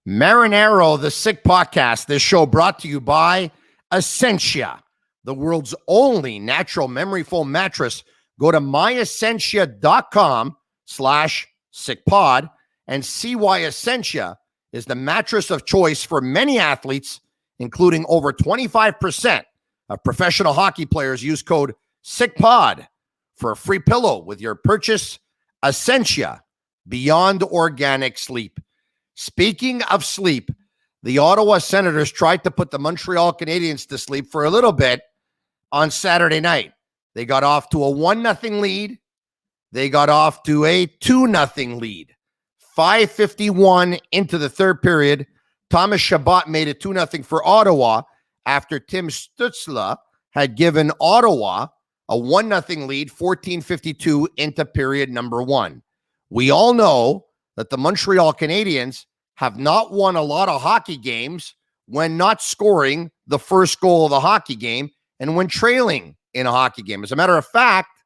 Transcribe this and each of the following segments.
Marinero, the Sick Podcast. This show brought to you by Essentia, the world's only natural memory foam mattress. Go to myessentia.com/sickpod and see why Essentia is the mattress of choice for many athletes, including over 25% of professional hockey players. Use code SICKPOD for a free pillow with your purchase. Essentia, beyond organic sleep. Speaking of sleep, the Ottawa Senators tried to put the Montreal Canadiens to sleep for a little bit on Saturday night. They got off to a 1-0 lead. They got off to a 2-0 lead. 5:51 into the third period, Thomas Chabot made it 2-0 for Ottawa after Tim Stützle had given Ottawa a 1-0 lead, 14:52 into period number one. We all know that the Montreal Canadiens have not won a lot of hockey games when not scoring the first goal of the hockey game and when trailing in a hockey game. As a matter of fact,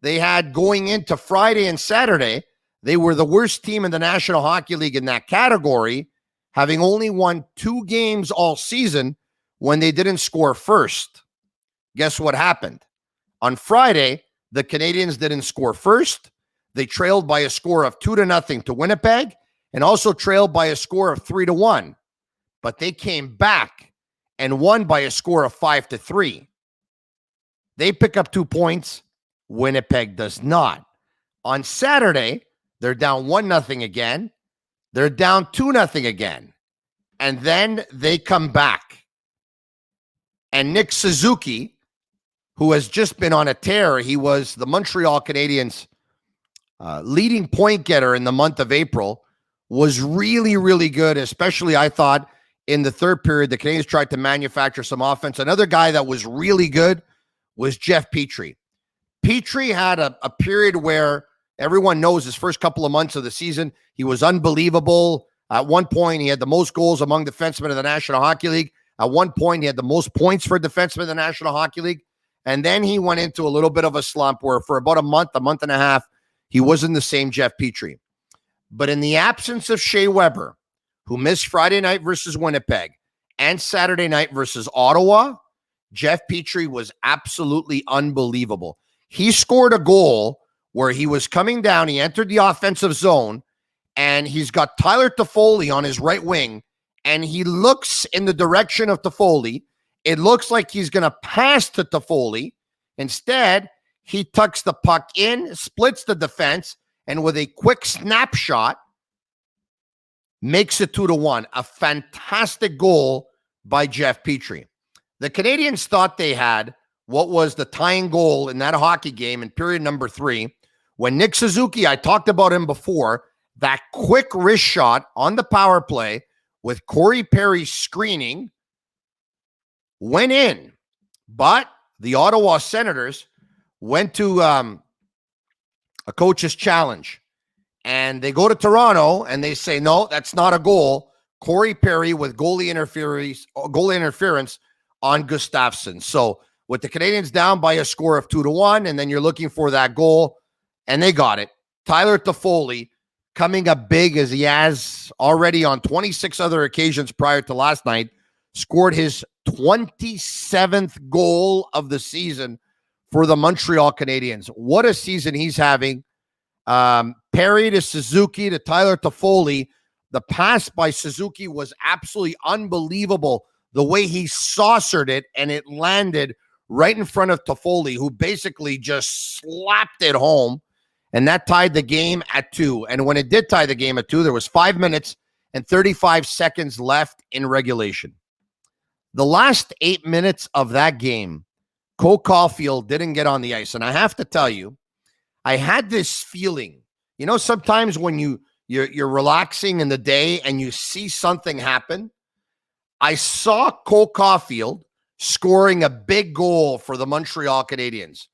they had going into Friday and Saturday, they were the worst team in the National Hockey League in that category, having only won 2 games all season when they didn't score first. Guess what happened? On Friday, the Canadiens didn't score first. They trailed by a score of 2-0 to Winnipeg and also trailed by a score of 3-1. But they came back and won by a score of 5-3. They pick up 2 points. Winnipeg does not. On Saturday, they're down 1-0 again. They're down 2-0 again. And then they come back. And Nick Suzuki, who has just been on a tear, he was the Montreal Canadiens' leading point getter in the month of April, was really, really good, especially I thought in the third period. The Canadiens tried to manufacture some offense. Another guy that was really good was Jeff Petrie. Petrie had a period where everyone knows his first couple of months of the season, he was unbelievable. At one point, he had the most goals among defensemen in the National Hockey League. At one point, he had the most points for defensemen in the National Hockey League. And then he went into a little bit of a slump where for about a month and a half, he wasn't the same Jeff Petrie. But in the absence of Shea Weber, who missed Friday night versus Winnipeg and Saturday night versus Ottawa, Jeff Petrie was absolutely unbelievable. He scored a goal where he was coming down. He entered the offensive zone, and he's got Tyler Toffoli on his right wing, and he looks in the direction of Toffoli. It looks like he's going to pass to Toffoli. Instead, he tucks the puck in, splits the defense, and with a quick snapshot, makes it 2-1. A fantastic goal by Jeff Petrie. The Canadiens thought they had what was the tying goal in that hockey game in period number 3, when Nick Suzuki, I talked about him before, that quick wrist shot on the power play with Corey Perry screening went in. But the Ottawa Senators went to a coach's challenge, and they go to Toronto and they say, no, that's not a goal. Corey Perry with goalie interference on Gustafsson. So with the Canadiens down by a score of 2-1, and then you're looking for that goal, and they got it. Tyler Toffoli, coming up big as he has already on 26 other occasions prior to last night, scored his 27th goal of the season for the Montreal Canadiens. What a season he's having. Perry to Suzuki to Tyler Toffoli. The pass by Suzuki was absolutely unbelievable. The way he saucered it, and it landed right in front of Toffoli, who basically just slapped it home. And that tied the game at 2. And when it did tie the game at 2, there was 5 minutes and 35 seconds left in regulation. The last 8 minutes of that game, Cole Caufield didn't get on the ice. And I have to tell you, I had this feeling, you know, sometimes when you're relaxing in the day and you see something happen. I saw Cole Caufield scoring a big goal for the Montreal Canadiens.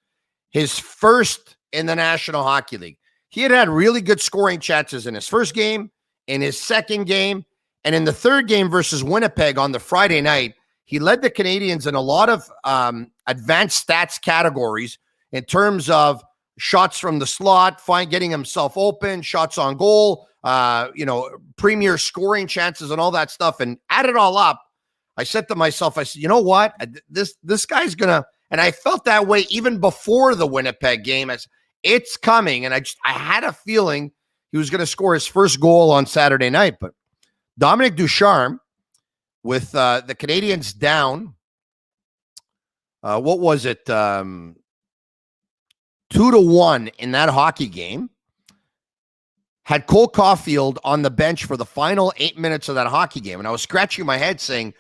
His first in the National Hockey League. He had really good scoring chances in his first game, in his second game, and in the third game versus Winnipeg on the Friday night. He led the Canadiens in a lot of advanced stats categories in terms of shots from the slot, getting himself open, shots on goal, premier scoring chances and all that stuff, and add it all up. I said to myself, I said, you know what? This guy's gonna, and I felt that way even before the Winnipeg game. It's coming, and I had a feeling he was going to score his first goal on Saturday night. But Dominic Ducharme, with the Canadiens down, what was it, 2-1 in that hockey game, had Cole Caufield on the bench for the final 8 minutes of that hockey game. And I was scratching my head saying,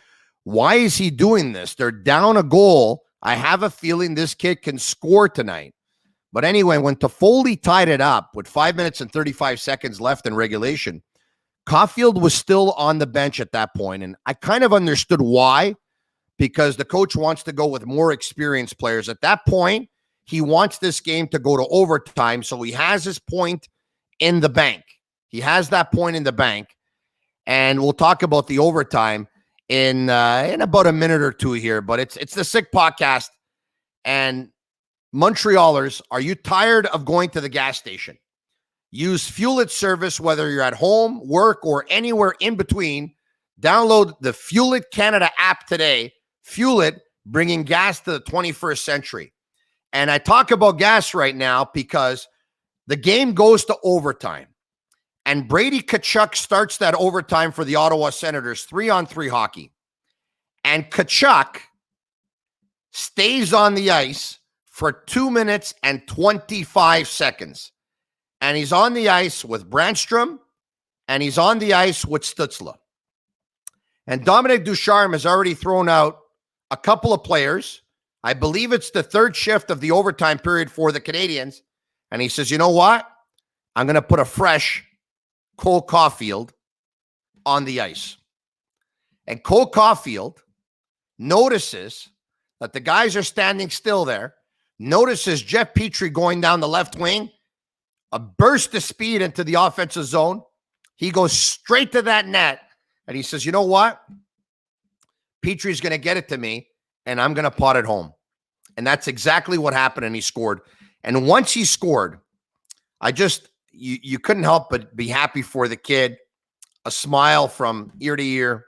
why is he doing this? They're down a goal. I have a feeling this kid can score tonight. But anyway, when Toffoli tied it up with 5 minutes and 35 seconds left in regulation, Caufield was still on the bench at that point. And I kind of understood why, because the coach wants to go with more experienced players. At that point, he wants this game to go to overtime, so he has his point in the bank. He has that point in the bank. And we'll talk about the overtime in about a minute or two here. But it's the Sick Podcast. And Montrealers, are you tired of going to the gas station? Use Fuelit service, whether you're at home, work, or anywhere in between. Download the Fuelit Canada app today. Fuelit, bringing gas to the 21st century. And I talk about gas right now because the game goes to overtime. And Brady Tkachuk starts that overtime for the Ottawa Senators, 3-on-3 hockey. And Tkachuk stays on the ice for 2 minutes and 25 seconds. And he's on the ice with Brandstrom, and he's on the ice with Stützle. And Dominic Ducharme has already thrown out a couple of players. I believe it's the third shift of the overtime period for the Canadiens. And he says, you know what? I'm going to put a fresh Cole Caufield on the ice. And Cole Caufield notices that the guys are standing still there, notices Jeff Petrie going down the left wing, a burst of speed into the offensive zone. He goes straight to that net, and he says, you know what? Petrie's going to get it to me, and I'm going to pot it home. And that's exactly what happened, and he scored. And once he scored, you couldn't help but be happy for the kid, a smile from ear to ear.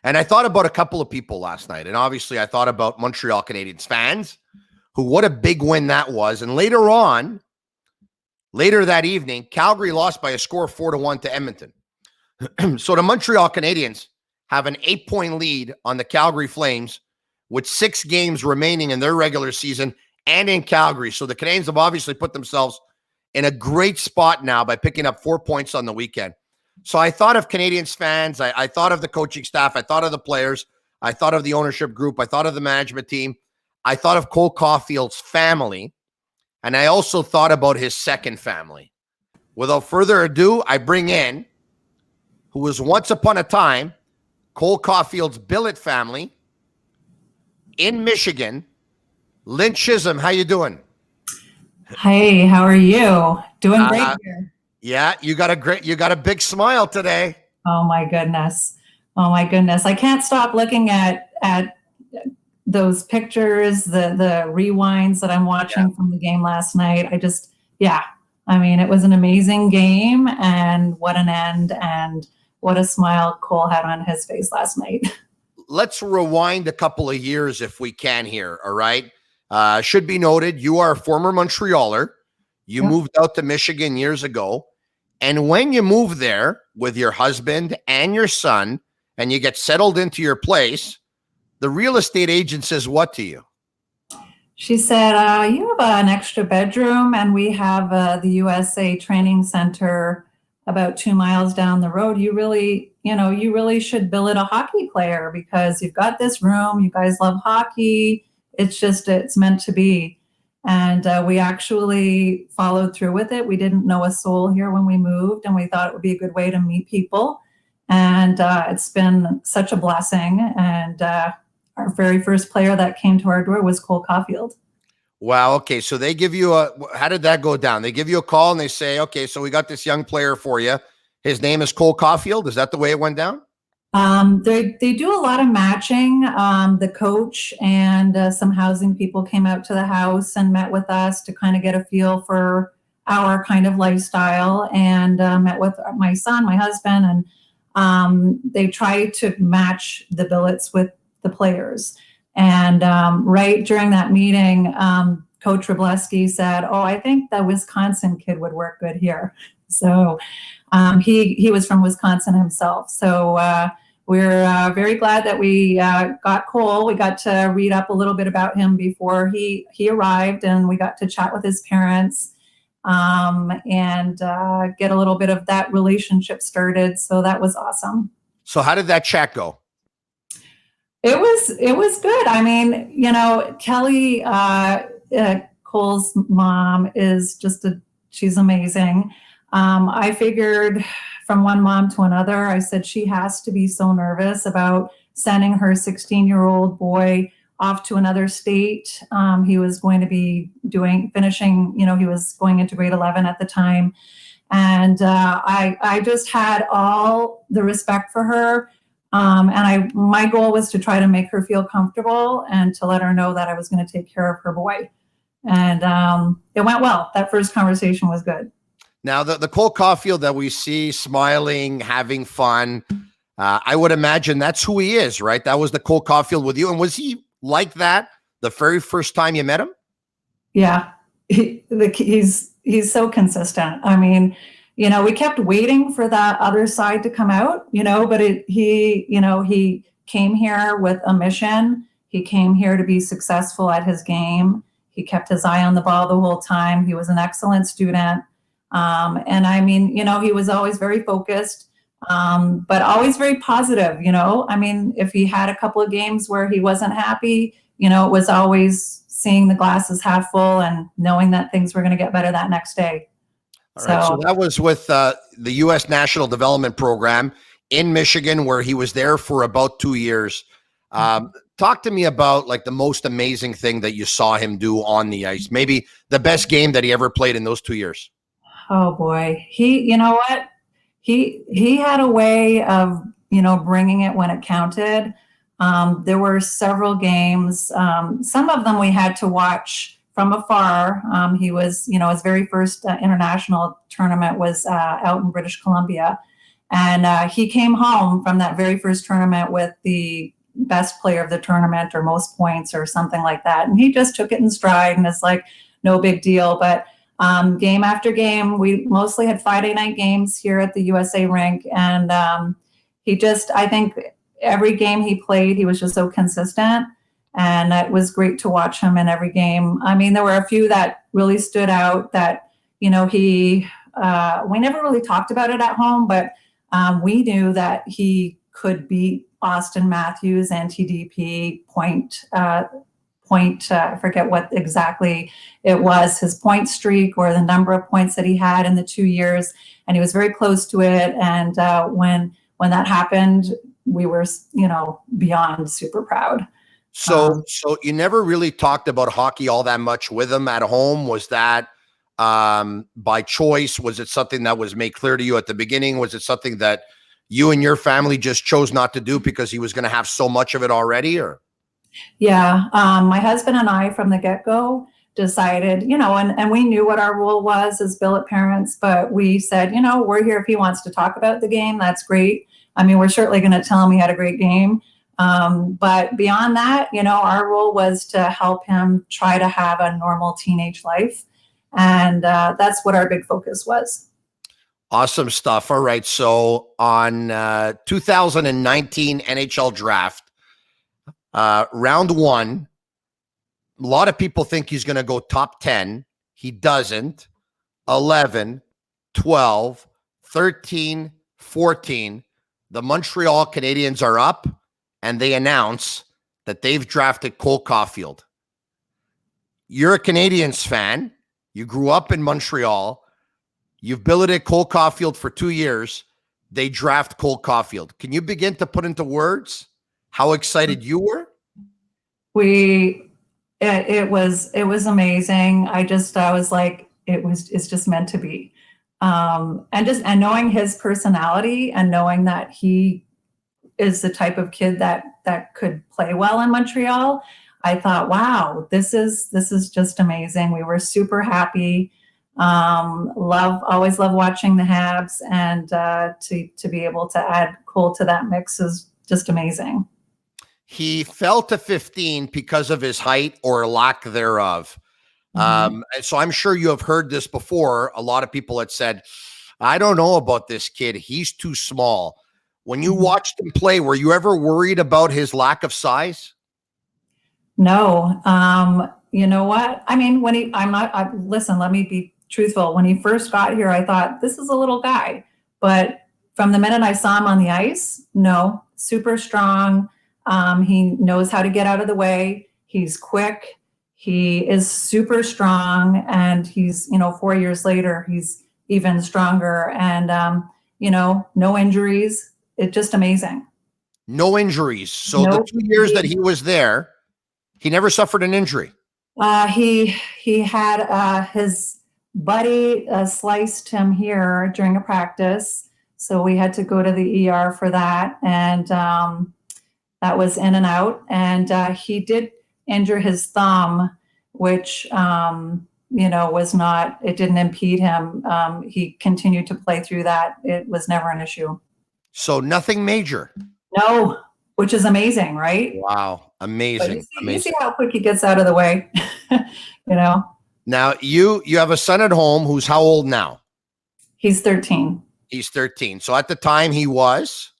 And I thought about a couple of people last night, and obviously I thought about Montreal Canadiens fans, who, what a big win that was. And later that evening, Calgary lost by a score of 4-1 to Edmonton. So the Montreal Canadiens have an 8-point lead on the Calgary Flames with 6 games remaining in their regular season and in Calgary. So the Canadiens have obviously put themselves in a great spot now by picking up 4 points on the weekend. So I thought of Canadiens fans. I thought of the coaching staff. I thought of the players. I thought of the ownership group. I thought of the management team. I thought of Cole Caufield's family. And I also thought about his second family. Without further ado, I bring in, who was once upon a time, Cole Caufield's Billet family in Michigan. Lynn Chisholm, how you doing? Hey, how are you? Doing great here. Yeah, you got a big smile today. Oh my goodness. I can't stop looking at those pictures, the rewinds that I'm watching from the game last night. It was an amazing game, and what an end, and what a smile Cole had on his face last night. Let's rewind a couple of years if we can here, all right? Should be noted, you are a former Montrealer. You moved out to Michigan years ago. And when you move there with your husband and your son, and you get settled into your place, the real estate agent says what to you? She said, you have an extra bedroom, and we have the USA Training Center about 2 miles down the road. You really should billet a hockey player, because you've got this room. You guys love hockey. It's meant to be. And we actually followed through with it. We didn't know a soul here when we moved, and we thought it would be a good way to meet people. And it's been such a blessing. And our very first player that came to our door was Cole Caufield. Wow. Okay. So they give you how did that go down? They give you a call and they say, okay, so we got this young player for you. His name is Cole Caufield. Is that the way it went down? They do a lot of matching. The coach and some housing people came out to the house and met with us to kind of get a feel for our kind of lifestyle, and met with my son, my husband, and they tried to match the billets with the players. And right during that meeting, Coach Wroblewski said, "Oh, I think the Wisconsin kid would work good here." So he was from Wisconsin himself. So we're very glad that we got Cole. We got to read up a little bit about him before he arrived, and we got to chat with his parents and get a little bit of that relationship started. So that was awesome. So how did that chat go? It was good. I mean, Kelly, Cole's mom is she's amazing. I figured from one mom to another, I said she has to be so nervous about sending her 16-year-old boy off to another state. He was going to be finishing, he was going into grade 11 at the time. And I just had all the respect for her. And my goal was to try to make her feel comfortable and to let her know that I was going to take care of her boy. And it went well. That first conversation was good. Now, the Cole Caufield that we see smiling, having fun, I would imagine that's who he is, right? That was the Cole Caufield with you. And was he like that the very first time you met him? Yeah, he's so consistent. I mean, we kept waiting for that other side to come out, but he came here with a mission. He came here to be successful at his game. He kept his eye on the ball the whole time. He was an excellent student. And I mean, he was always very focused, but always very positive, I mean, if he had a couple of games where he wasn't happy, it was always seeing the glasses half full and knowing that things were going to get better that next day. All right, so that was with the U.S. National Development Program in Michigan, where he was there for about 2 years. Talk to me about like the most amazing thing that you saw him do on the ice, maybe the best game that he ever played in those 2 years. Oh boy, you know what? He had a way of, bringing it when it counted. There were several games. Some of them we had to watch from afar. He was, his very first international tournament was out in British Columbia. And he came home from that very first tournament with the best player of the tournament or most points or something like that. And he just took it in stride and it's like, no big deal. But game after game, we mostly had Friday night games here at the USA rink. And I think every game he played, he was just so consistent. And it was great to watch him in every game. I mean, there were a few that really stood out that, we never really talked about it at home, but we knew that he could beat Austin Matthews, NTDP point, I forget what exactly it was, his point streak or the number of points that he had in the 2 years. And he was very close to it. And when that happened, we were, beyond super proud. So you never really talked about hockey all that much with him at home. Was that by choice? Was it something that was made clear to you at the beginning? Was it something that you and your family just chose not to do because he was going to have so much of it already? Or yeah, my husband and I from the get-go decided, and we knew what our role was as Billet parents, but we said, we're here if he wants to talk about the game, that's great. I mean, we're certainly going to tell him he had a great game. But beyond that, our role was to help him try to have a normal teenage life. And that's what our big focus was. Awesome stuff. All right. So on 2019 NHL draft, round one, a lot of people think he's going to go top 10. He doesn't. 11, 12, 13, 14. The Montreal Canadiens are up, and they announce that they've drafted Cole Caufield. You're a Canadiens fan. You grew up in Montreal. You've billeted Cole Caufield for 2 years. They draft Cole Caufield. Can you begin to put into words how excited you were? It was amazing. I was like, it's just meant to be. And knowing his personality and knowing that he is the type of kid that could play well in Montreal, I thought, wow, this is just amazing. We were super happy. Always love watching the Habs, and to be able to add Cole to that mix is just amazing. He fell to 15 because of his height or lack thereof. And so I'm sure you have heard this before. A lot of people had said, I don't know about this kid. He's too small. When you watched him play, were you ever worried about his lack of size? No. You know what? I mean, listen, let me be truthful. When he first got here, I thought, this is a little guy. But from the minute I saw him on the ice, no, super strong. He knows how to get out of the way. He's quick. He is super strong. And he's, 4 years later, he's even stronger. And, no injuries. It's just amazing. No injuries. So the 2 years that he was there, he never suffered an injury. He had his buddy sliced him here during a practice, so we had to go to the ER for that, and that was in and out. And he did injure his thumb, which was not. It didn't impede him. He continued to play through that. It was never an issue. So nothing major. No, which is amazing, right? Wow. Amazing. You see how quick he gets out of the way, Now you have a son at home who's how old now? He's 13. He's 13. So at the time he was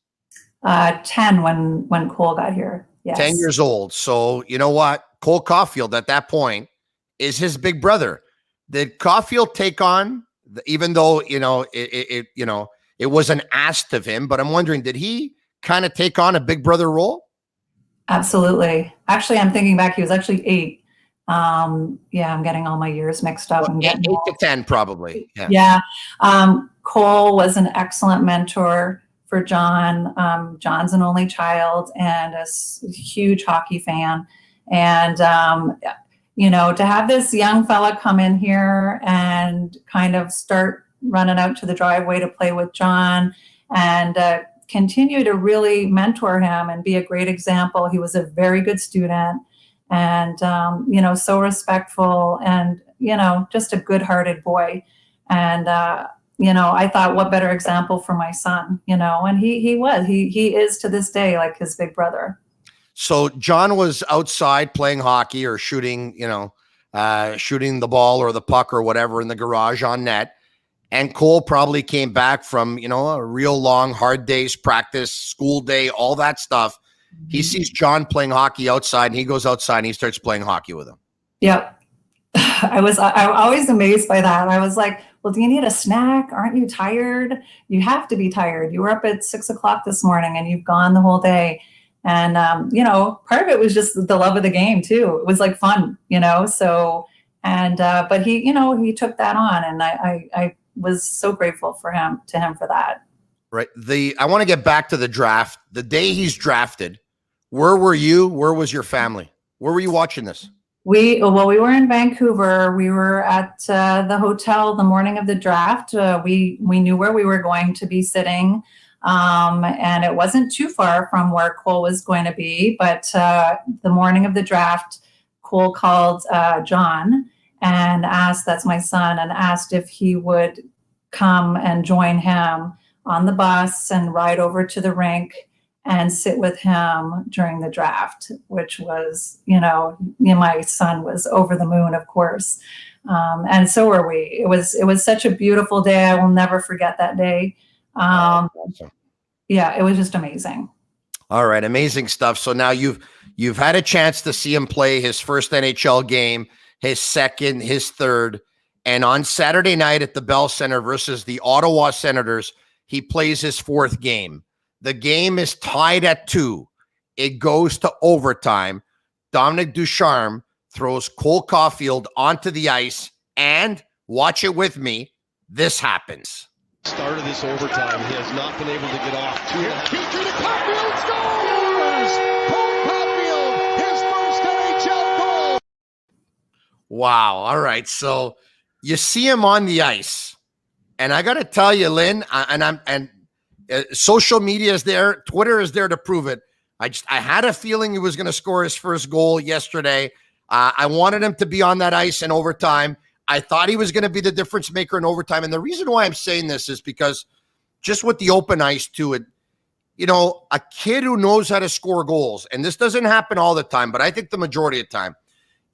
10 when Cole got here. Yes. 10 years old. So you know what? Cole Caufield at that point is his big brother. Did Caufield take on, even though, it wasn't asked of him, but I'm wondering, did he kind of take on a big brother role? Absolutely. Actually, I'm thinking back, he was actually 8. I'm getting all my years mixed up. Well, 8 to 10 probably. Yeah. Cole was an excellent mentor for John. John's an only child and a huge hockey fan. And, to have this young fella come in here and kind of start running out to the driveway to play with John and continue to really mentor him and be a great example. He was a very good student and, so respectful and, just a good-hearted boy. And, I thought, what better example for my son, and he is to this day like his big brother. So John was outside playing hockey or shooting, shooting the ball or the puck or whatever in the garage on net. And Cole probably came back from, a real long, hard day's practice, school day, all that stuff. He sees John playing hockey outside and he goes outside and he starts playing hockey with him. Yep. I'm always amazed by that. I was like, well, do you need a snack? Aren't you tired? You have to be tired. You were up at 6:00 this morning and you've gone the whole day. And, part of it was just the love of the game too. It was like fun, so, and, but he took that on and I was so grateful to him for that. Right. I want to get back to the draft. The day he's drafted, where were you? Where was your family? Where were you watching this? We were in Vancouver. We were at the hotel the morning of the draft. We knew where we were going to be sitting. And it wasn't too far from where Cole was going to be. But the morning of the draft, Cole called John and asked, that's my son, and asked if he would come and join him on the bus and ride over to the rink and sit with him during the draft, which was, my son was over the moon, of course. And so were we. It was such a beautiful day. I will never forget that day. Awesome. Yeah, it was just amazing. All right. Amazing stuff. So now you've had a chance to see him play his first NHL game, his second, his third, and on Saturday night at the Bell Center versus the Ottawa Senators, he plays his fourth game. The game is tied at 2. It goes to overtime. Dominic Ducharme throws Cole Caufield onto the ice, and watch it with me, this happens. Start of this overtime, he has not been able to get off. 2-2 to Caufield, scores! Cole Caufield, his first NHL goal! Wow. All right. So you see him on the ice, and I got to tell you, Lynn, social media is there. Twitter is there to prove it. I had a feeling he was going to score his first goal yesterday. I wanted him to be on that ice in overtime. I thought he was going to be the difference maker in overtime. And the reason why I'm saying this is because just with the open ice to it, a kid who knows how to score goals, and this doesn't happen all the time, but I think the majority of the time,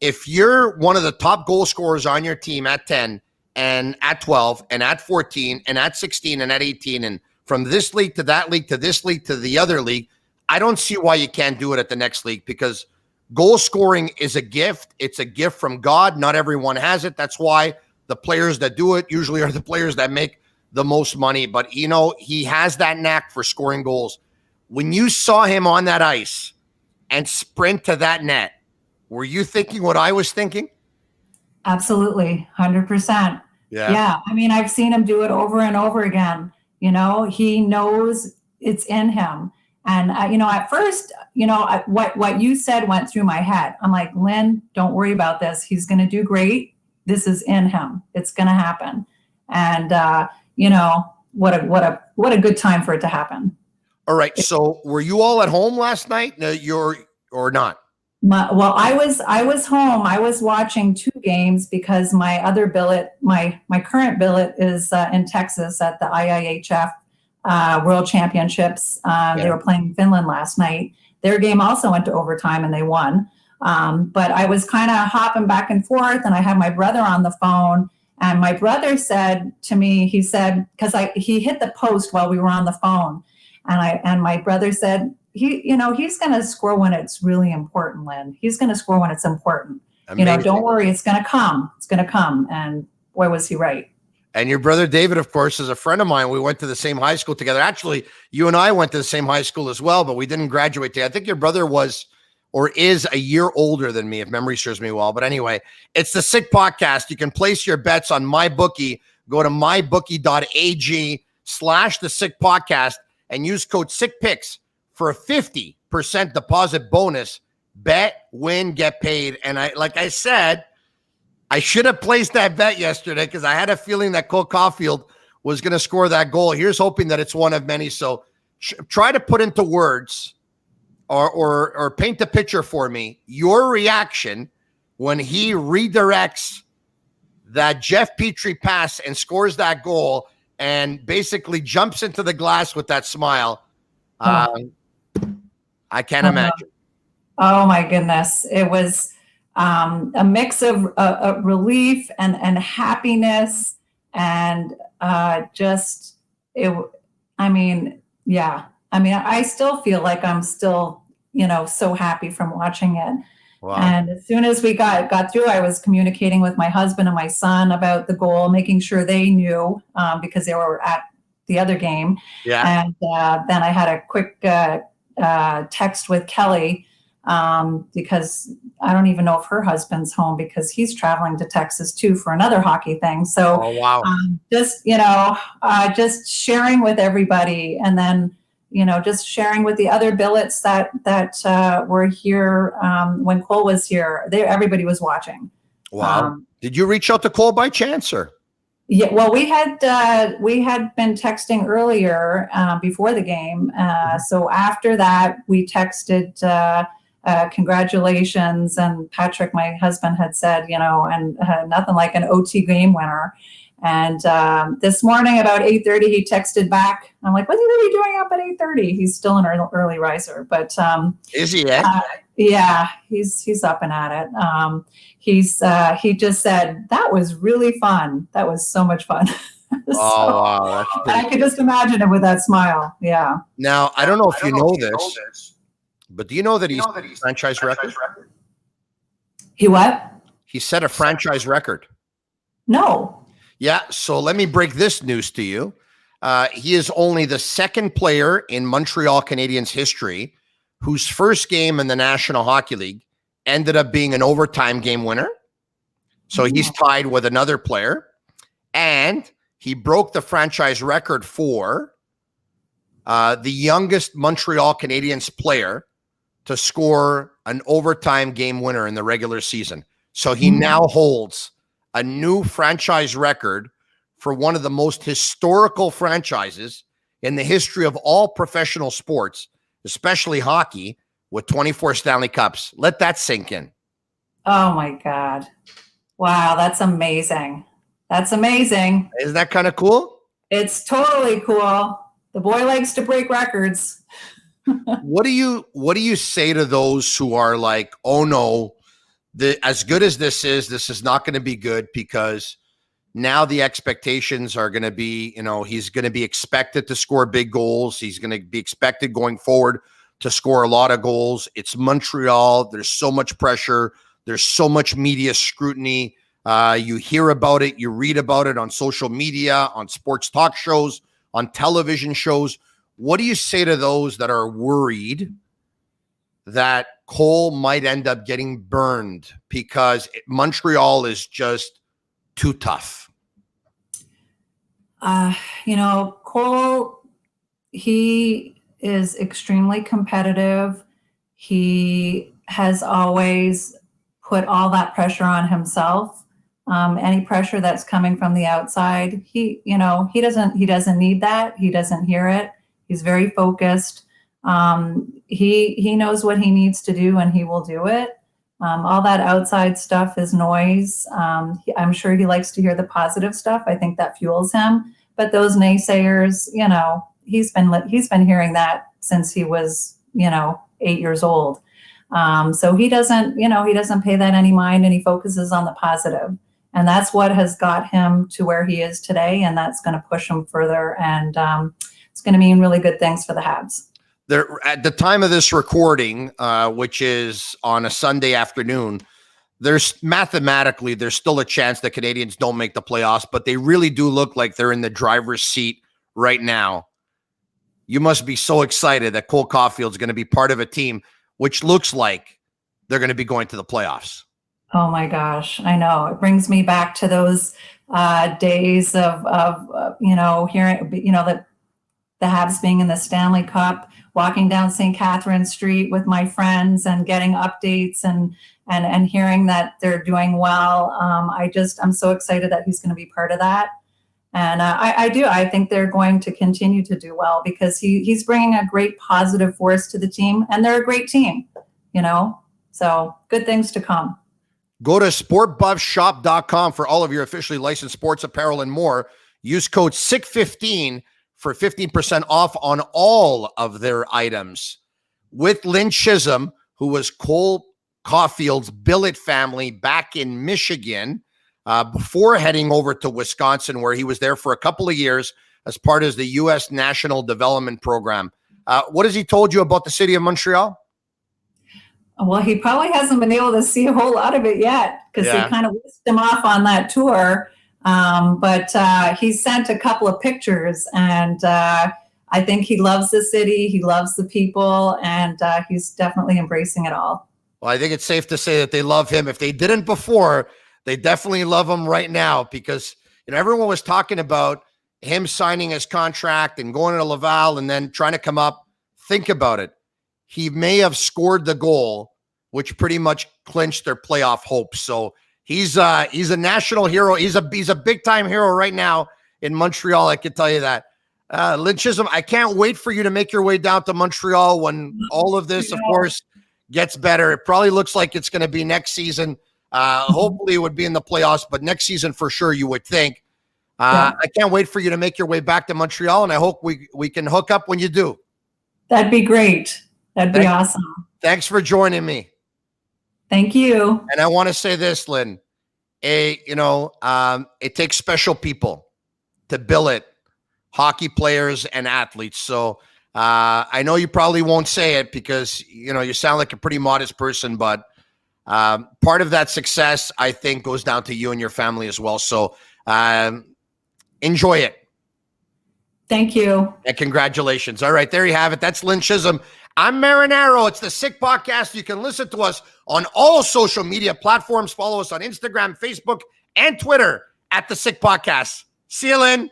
if you're one of the top goal scorers on your team at 10 and at 12 and at 14 and at 16 and at 18 and from this league to that league to this league to the other league, I don't see why you can't do it at the next league, because goal scoring is a gift. It's a gift from God. Not everyone has it. That's why the players that do it usually are the players that make the most money. But, he has that knack for scoring goals. When you saw him on that ice and sprint to that net, were you thinking what I was thinking? Absolutely. 100%. Yeah. I mean, I've seen him do it over and over again. He knows it's in him. And, at first, what you said went through my head. I'm like, Lynn, don't worry about this. He's going to do great. This is in him. It's going to happen. And, what a good time for it to happen. All right. So were you all at home last night? Or not? Well, I was home. I was watching 2 games because my other billet, my current billet is in Texas at the IIHF World Championships. They were playing Finland last night. Their game also went to overtime and they won. But I was kind of hopping back and forth, and I had my brother on the phone, and my brother said to me, he said, because he hit the post while we were on the phone, and my brother said, he's going to score when it's really important, Lynn. He's going to score when it's important. Amazing. Don't worry, it's going to come. It's going to come. And boy, was he right. And your brother David, of course, is a friend of mine. We went to the same high school together. Actually, you and I went to the same high school as well, but we didn't graduate together. I think your brother was or is a year older than me, if memory serves me well. But anyway, it's the Sick Podcast. You can place your bets on MyBookie. Go to mybookie.ag/the Sick Podcast and use code SickPicks for a 50% deposit bonus. Bet, win, get paid. And like I said, I should have placed that bet yesterday because I had a feeling that Cole Caufield was going to score that goal. Here's hoping that it's one of many. So try to put into words or paint the picture for me your reaction when he redirects that Jeff Petrie pass and scores that goal and basically jumps into the glass with that smile. I can't imagine. Oh my goodness. It was a mix of relief and happiness and I still feel like I'm still, so happy from watching it. Wow. And as soon as we got through, I was communicating with my husband and my son about the goal, making sure they knew because they were at the other game. Yeah. And then I had a quick text with Kelly because I don't even know if her husband's home because he's traveling to Texas too for another hockey thing. So wow. Just sharing with everybody and then, just sharing with the other billets that were here when Cole was here. Everybody was watching. Wow. Did you reach out to Cole by chance, or? Yeah, well, we had been texting earlier before the game. So after that, we texted congratulations. And Patrick, my husband, had said, and nothing like an OT game winner. And this morning about 8:30, he texted back. I'm like, what are you doing up at 8:30? He's still an early riser, but is he? Yeah, he's up and at it. He just said that was really fun. That was so much fun. Wow, I could just imagine it with that smile. Yeah. Now I don't know if you know this, but do you know that he's franchise record? He what? He set a franchise record. No. Yeah, so let me break this news to you. He is only the second player in Montreal Canadiens history whose first game in the National Hockey League ended up being an overtime game winner. So he's tied with another player. And he broke the franchise record for the youngest Montreal Canadiens player to score an overtime game winner in the regular season. So he now holds a new franchise record for one of the most historical franchises in the history of all professional sports, especially hockey, with 24 Stanley Cups. Let that sink in. Oh my God. Wow, that's amazing. That's amazing. Isn't that kind of cool? It's totally cool. The boy likes to break records. What do you say to those who are like, oh no, as good as this is not going to be good, because now the expectations are going to be, he's going to be expected to score big goals. He's going to be expected going forward to score a lot of goals. It's Montreal. There's so much pressure. There's so much media scrutiny. You hear about it. You read about it on social media, on sports talk shows, on television shows. What do you say to those that are worried that Cole might end up getting burned because Montreal is just too tough? Cole, he is extremely competitive. He has always put all that pressure on himself. Any pressure that's coming from the outside, he doesn't need that. He doesn't hear it. He's very focused. He knows what he needs to do, and he will do it. All that outside stuff is noise. I'm sure he likes to hear the positive stuff. I think that fuels him. But those naysayers, he's been hearing that since he was, 8 years old. So he doesn't pay that any mind, and he focuses on the positive. And that's what has got him to where he is today. And that's going to push him further. And it's going to mean really good things for the Habs. There, at the time of this recording, which is on a Sunday afternoon, there's still a chance the Canadiens don't make the playoffs, but they really do look like they're in the driver's seat right now. You must be so excited that Cole Caufield is going to be part of a team which looks like they're going to be going to the playoffs. Oh my gosh, I know. It brings me back to those days of hearing, the Habs being in the Stanley Cup, walking down St. Catherine Street with my friends and getting updates and hearing that they're doing well. I'm so excited that he's going to be part of that. And I think they're going to continue to do well because he's bringing a great positive force to the team, and they're a great team, so good things to come. Go to sportbuffshop.com for all of your officially licensed sports apparel and more. Use code SICK15 for 15% off on all of their items. With Lynn Chisholm, who was Cole Caufield's Billet family back in Michigan, before heading over to Wisconsin, where he was there for a couple of years as part of the U.S. National Development Program. What has he told you about the city of Montreal? Well, he probably hasn't been able to see a whole lot of it yet because they kind of whisked him off on that tour. But he sent a couple of pictures, and I think he loves the city. He loves the people, and he's definitely embracing it all. Well, I think it's safe to say that they love him. If they didn't before, they definitely love him right now because everyone was talking about him signing his contract and going to Laval and then trying to come up. Think about it. He may have scored the goal, which pretty much clinched their playoff hopes. So he's a national hero. He's a big time hero right now in Montreal. I can tell you that. Lynn Chisholm, I can't wait for you to make your way down to Montreal when all of this, of course, gets better. It probably looks like it's going to be next season. Hopefully it would be in the playoffs, but next season for sure, you would think. I can't wait for you to make your way back to Montreal, and I hope we can hook up when you do. That'd be great. That'd be awesome. Thanks for joining me. Thank you. And I want to say this, Lynn. It takes special people to billet hockey players and athletes. So I know you probably won't say it because, you sound like a pretty modest person, but part of that success, I think, goes down to you and your family as well. So enjoy it. Thank you. And congratulations. All right, there you have it. That's Lynn Chisholm. I'm Marinaro. It's the Sick Podcast. You can listen to us on all social media platforms. Follow us on Instagram, Facebook, and Twitter at the Sick Podcast. See you, Lynn.